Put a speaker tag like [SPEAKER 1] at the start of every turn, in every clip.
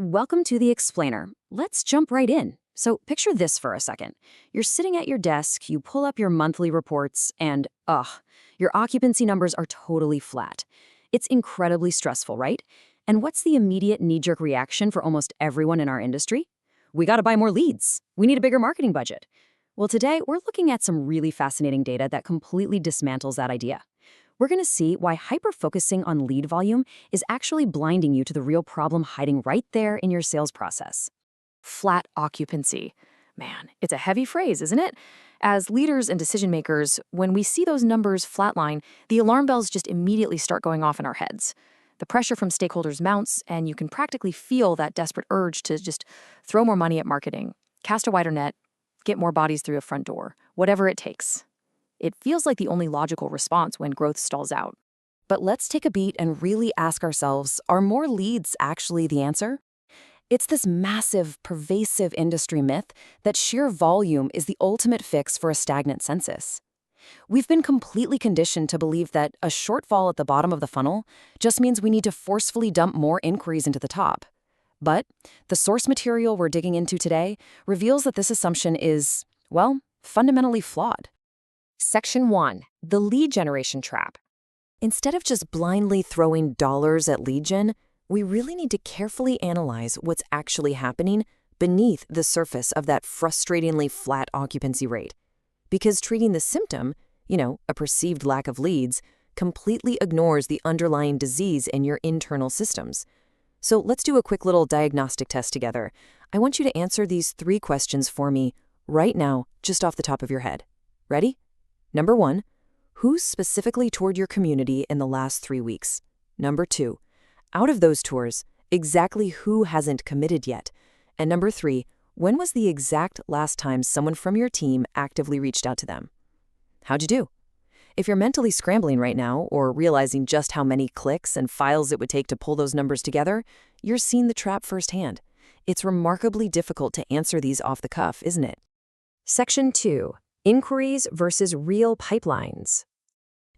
[SPEAKER 1] Welcome to the explainer. Let's jump right in. So picture this for a second. You're sitting at your desk, you pull up your monthly reports, and your occupancy numbers are totally flat. It's incredibly stressful, right? And what's the immediate knee-jerk reaction for almost everyone in our industry? We gotta buy more leads. We need a bigger marketing budget. Well, today we're looking at some really fascinating data that completely dismantles that idea. We're going to see why hyper-focusing on lead volume is actually blinding you to the real problem hiding right there in your sales process. Flat occupancy. Man, it's a heavy phrase, isn't it? As leaders and decision makers, when we see those numbers flatline, the alarm bells just immediately start going off in our heads. The pressure from stakeholders mounts, and you can practically feel that desperate urge to just throw more money at marketing, cast a wider net, get more bodies through a front door, whatever it takes. It feels like the only logical response when growth stalls out. But let's take a beat and really ask ourselves, are more leads actually the answer? It's this massive, pervasive industry myth that sheer volume is the ultimate fix for a stagnant census. We've been completely conditioned to believe that a shortfall at the bottom of the funnel just means we need to forcefully dump more inquiries into the top. But the source material we're digging into today reveals that this assumption is, well, fundamentally flawed. Section 1. The lead generation trap. Instead of just blindly throwing dollars at lead gen, we really need to carefully analyze what's actually happening beneath the surface of that frustratingly flat occupancy rate. Because treating the symptom, a perceived lack of leads, completely ignores the underlying disease in your internal systems. So let's do a quick little diagnostic test together. I want you to answer these 3 questions for me right now, just off the top of your head. Ready? Number 1, who's specifically toured your community in the last 3 weeks? Number 2, out of those tours, exactly who hasn't committed yet? And number 3, when was the exact last time someone from your team actively reached out to them? How'd you do? If you're mentally scrambling right now or realizing just how many clicks and files it would take to pull those numbers together, you're seeing the trap firsthand. It's remarkably difficult to answer these off the cuff, isn't it? Section 2. Inquiries versus real pipelines.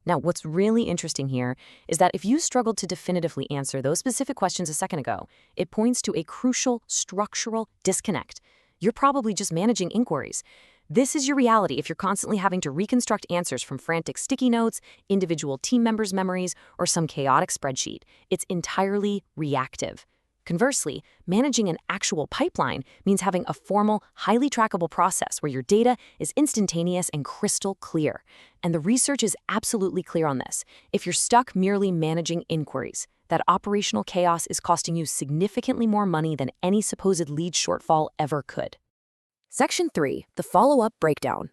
[SPEAKER 1] Now, what's really interesting here is that if you struggled to definitively answer those specific questions a second ago, it points to a crucial structural disconnect. You're probably just managing inquiries. This is your reality if you're constantly having to reconstruct answers from frantic sticky notes, individual team members' memories, or some chaotic spreadsheet. It's entirely reactive. Conversely, managing an actual pipeline means having a formal, highly trackable process where your data is instantaneous and crystal clear. And the research is absolutely clear on this. If you're stuck merely managing inquiries, that operational chaos is costing you significantly more money than any supposed lead shortfall ever could. Section 3, the follow-up breakdown.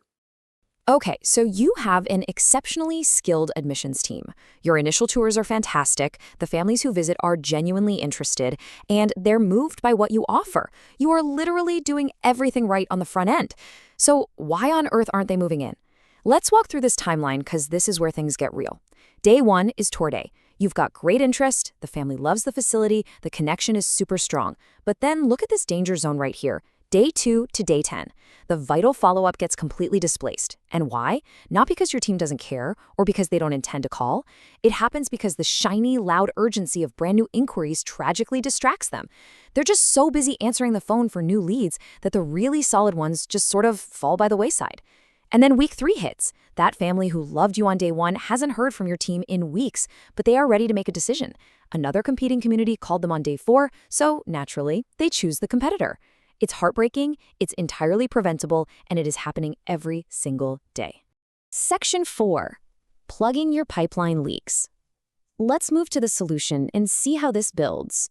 [SPEAKER 1] Okay, so you have an exceptionally skilled admissions team. Your initial tours are fantastic, the families who visit are genuinely interested, and they're moved by what you offer. You are literally doing everything right on the front end. So why on earth aren't they moving in? Let's walk through this timeline because this is where things get real. Day 1 is tour day. You've got great interest, the family loves the facility, the connection is super strong. But then look at this danger zone right here. Day 2 to day 10, the vital follow-up gets completely displaced. And why? Not because your team doesn't care or because they don't intend to call. It happens because the shiny, loud urgency of brand new inquiries tragically distracts them. They're just so busy answering the phone for new leads that the really solid ones just sort of fall by the wayside. And then week 3 hits. That family who loved you on day 1 hasn't heard from your team in weeks, but they are ready to make a decision. Another competing community called them on day 4, so naturally, they choose the competitor. It's heartbreaking, it's entirely preventable, and it is happening every single day. Section 4. Plugging your pipeline leaks. Let's move to the solution and see how this builds.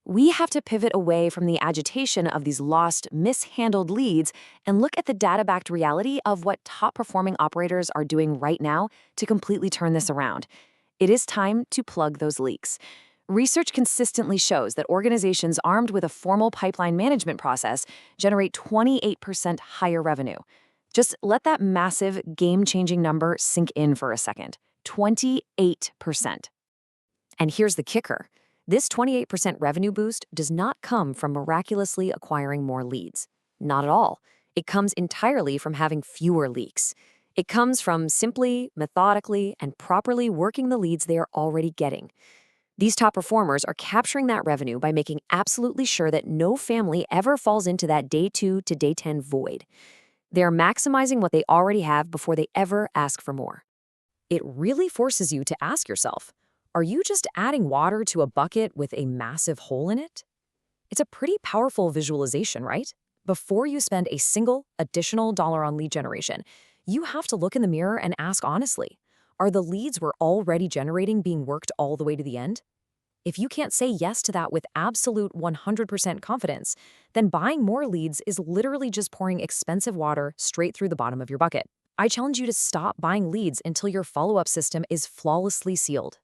[SPEAKER 1] We have to pivot away from the agitation of these lost, mishandled leads and look at the data-backed reality of what top-performing operators are doing right now to completely turn this around. It is time to plug those leaks. Research consistently shows that organizations armed with a formal pipeline management process generate 28% higher revenue. Just let that massive, game-changing number sink in for a second. 28%. And here's the kicker. This 28% revenue boost does not come from miraculously acquiring more leads. Not at all. It comes entirely from having fewer leaks. It comes from simply, methodically, and properly working the leads they are already getting. These top performers are capturing that revenue by making absolutely sure that no family ever falls into that day 2 to day 10 void. They are maximizing what they already have before they ever ask for more. It really forces you to ask yourself, are you just adding water to a bucket with a massive hole in it? It's a pretty powerful visualization, right? Before you spend a single additional dollar on lead generation, you have to look in the mirror and ask honestly, are the leads we're already generating being worked all the way to the end? If you can't say yes to that with absolute 100% confidence, then buying more leads is literally just pouring expensive water straight through the bottom of your bucket. I challenge you to stop buying leads until your follow-up system is flawlessly sealed.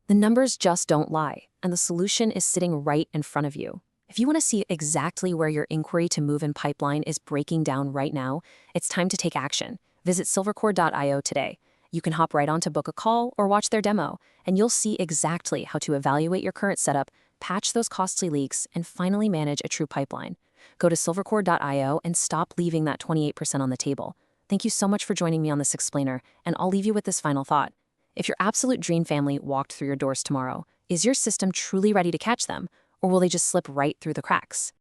[SPEAKER 1] The numbers just don't lie, and the solution is sitting right in front of you. If you want to see exactly where your inquiry to move-in pipeline is breaking down right now, it's time to take action. Visit silvercore.io today. You can hop right on to book a call or watch their demo, and you'll see exactly how to evaluate your current setup, patch those costly leaks, and finally manage a true pipeline. Go to silvercore.io and stop leaving that 28% on the table. Thank you so much for joining me on this explainer, and I'll leave you with this final thought. If your absolute dream family walked through your doors tomorrow, is your system truly ready to catch them, or will they just slip right through the cracks?